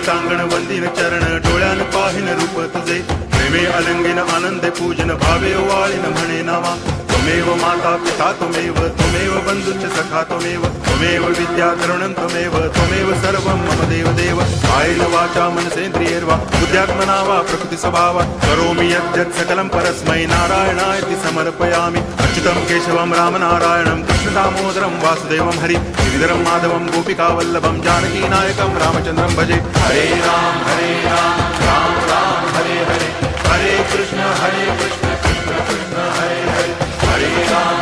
देवतांगण वंदिन चरण डोळ्यान पाहिन रूप तुझे प्रेमे अलंगिन आनंदे पूजन भावे वाळीन म्हणे नावा त्वमेव माता पिता त्वमेव बंधुश्च सखा त्वमेव विद्या तरुणं त्वमेव सर्वं मम देव कायेन वाचा मनसेन्द्रियैर्वा बुद्ध्यात्मना वा प्रकृति स्वभावात् करोमि यद्यत् सकलं परस्मै नारायणायति समर्पयामि अच्युतं केशवं रामनारायणं कृष्णदामोदरं वासुदेवं हरि गिरिधरं माधवं गोपिकावल्लभं जानकीनायकं रामचन्द्रं भजे हरे राम राम राम हरे हरे हरे कृष्ण कृष्ण कृष्ण हरे हरे हरे राम